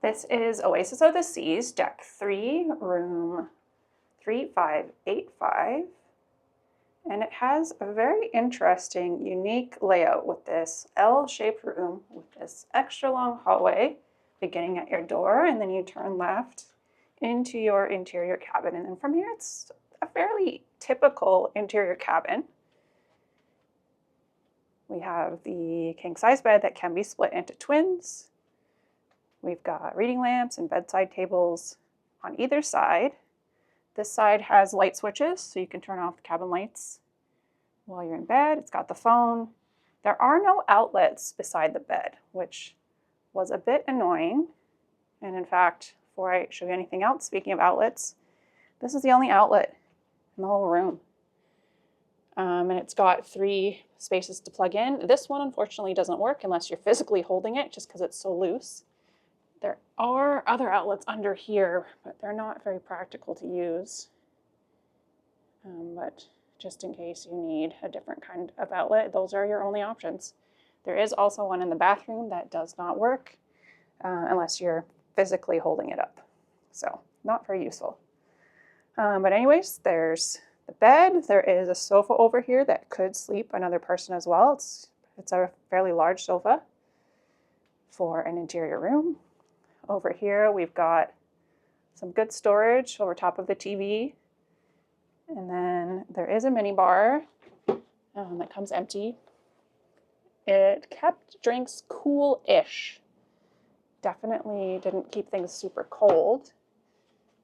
This is Oasis of the Seas, Deck 3, Room 3585. And it has a very interesting, unique layout with this L-shaped room with this extra long hallway beginning at your door, and then you turn left into your interior cabin. And then from here, it's a fairly typical interior cabin. We have the king-size bed that can be split into twins. We've got reading lamps and bedside tables on either side. This side has light switches, so you can turn off the cabin lights while you're in bed. It's got the phone. There are no outlets beside the bed, which was a bit annoying. And in fact, before I show you anything else, speaking of outlets, this is the only outlet in the whole room. And it's got 3 spaces to plug in. This one, unfortunately, doesn't work unless you're physically holding it, just because it's so loose. There are other outlets under here, but they're not very practical to use. But just in case you need a different kind of outlet, those are your only options. There is also one in the bathroom that does not work unless you're physically holding it up. So not very useful. But anyways, there's the bed. There is a sofa over here that could sleep another person as well. It's a fairly large sofa for an interior room. Over here, we've got some good storage over top of the TV. And then there is a mini bar that comes empty. It kept drinks cool-ish. Definitely didn't keep things super cold.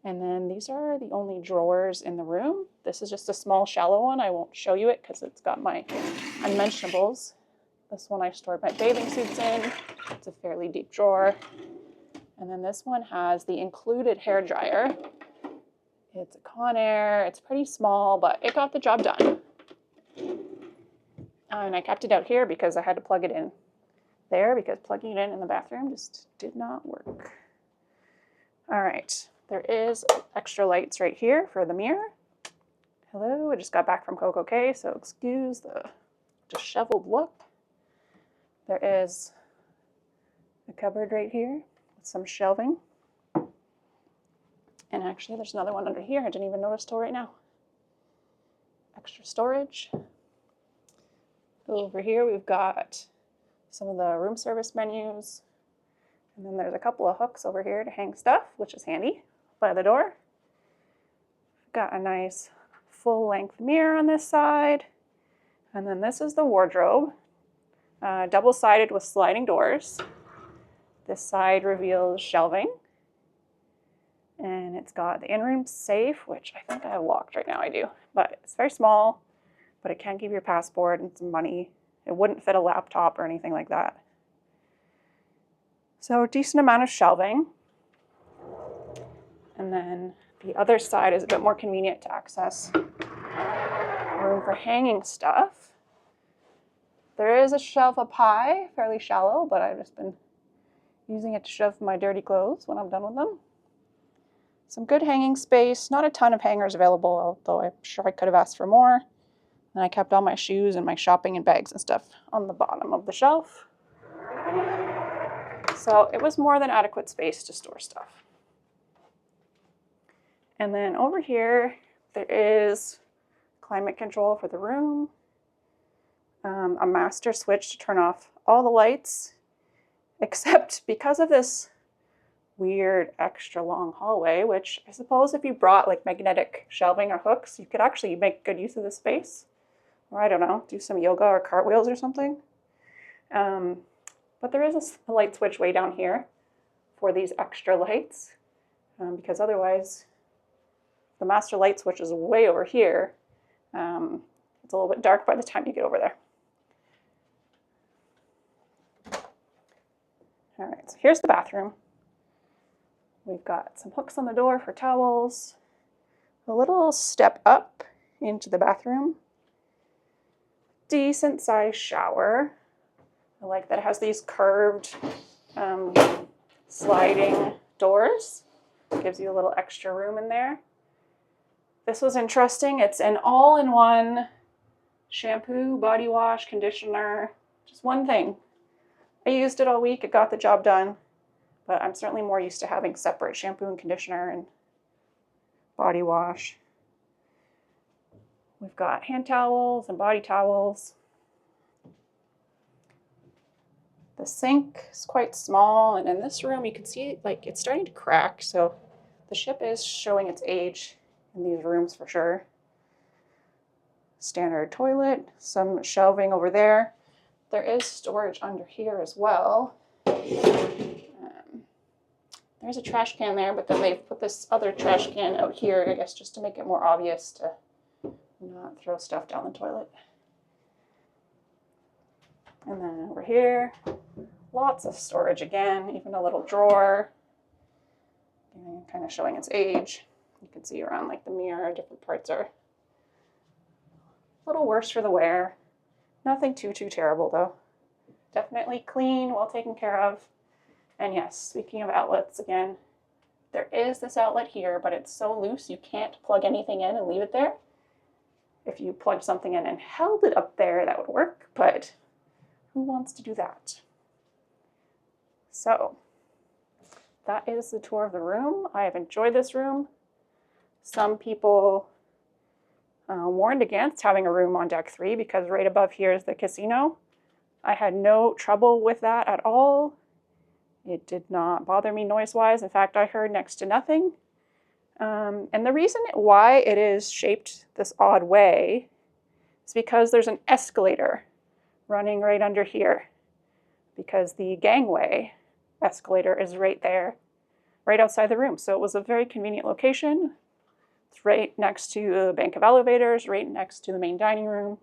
And then these are the only drawers in the room. This is just a small, shallow one. I won't show you it because it's got my unmentionables. This one I stored my bathing suits in. It's a fairly deep drawer. And then this one has the included hair dryer. It's a Conair. It's pretty small, but it got the job done. And I kept it out here because I had to plug it in there because plugging it in the bathroom just did not work. All right, there is extra lights right here for the mirror. Hello, I just got back from Coco Cay, so excuse the disheveled look. There is a cupboard right here. Some shelving. And actually, there's another one under here. I didn't even notice till right now. Extra storage. Over here, we've got some of the room service menus. And then there's a couple of hooks over here to hang stuff, which is handy by the door. Got a nice full-length mirror on this side. And then this is the wardrobe, double-sided with sliding doors. This side reveals shelving, and it's got the in-room safe, which I think I have locked right now. I do, but it's very small, but it can keep your passport and some money. It wouldn't fit a laptop or anything like that. So a decent amount of shelving. And then the other side is a bit more convenient to access. Room for hanging stuff. There is a shelf up high, fairly shallow, but I've just been using it to shove my dirty clothes when I'm done with them. Some good hanging space, not a ton of hangers available, although I'm sure I could have asked for more. And I kept all my shoes and my shopping and bags and stuff on the bottom of the shelf. So it was more than adequate space to store stuff. And then over here, there is climate control for the room, a master switch to turn off all the lights, except because of this weird extra long hallway, which I suppose if you brought like magnetic shelving or hooks, you could actually make good use of this space. Or I don't know, do some yoga or cartwheels or something. But there is a light switch way down here for these extra lights, because otherwise the master light switch is way over here. It's a little bit dark by the time you get over there. All right, so here's the bathroom. We've got some hooks on the door for towels, a little step up into the bathroom, decent sized shower. I like that it has these curved sliding doors. Gives you a little extra room in there. This was interesting. It's an all-in-one shampoo, body wash, conditioner, just one thing. I used it all week. It got the job done. but I'm certainly more used to having separate shampoo and conditioner and body wash. We've got hand towels and body towels. The sink is quite small, and in this room you can see like it's starting to crack, so the ship is showing its age in these rooms for sure. Standard toilet, some shelving over there. There is storage under here as well. There's a trash can there, but then they've put this other trash can out here, I guess, just to make it more obvious to not throw stuff down the toilet. And then over here, lots of storage again, even a little drawer, kind of showing its age. You can see around like the mirror, different parts are a little worse for the wear. Nothing too terrible though. Definitely clean, well taken care of. And yes, speaking of outlets again, there is this outlet here, but it's so loose you can't plug anything in and leave it there. If you plugged something in and held it up there, that would work, but who wants to do that? So that is the tour of the room. I have enjoyed this room. Some people warned against having a room on deck 3 because right above here is the casino. I had no trouble with that at all. It did not bother me noise-wise. In fact, I heard next to nothing. And the reason why it is shaped this odd way is because there's an escalator running right under here, because the gangway escalator is right there, right outside the room. So it was a very convenient location. It's right next to a bank of elevators, right next to the main dining room.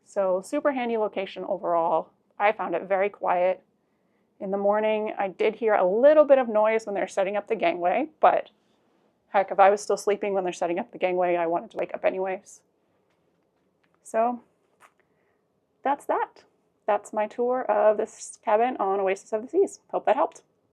So super handy location overall. I found it very quiet. In the morning, I did hear a little bit of noise when they're setting up the gangway, but heck, if I was still sleeping when they're setting up the gangway, I wanted to wake up anyways. So that's that. That's my tour of this cabin on Oasis of the Seas. Hope that helped.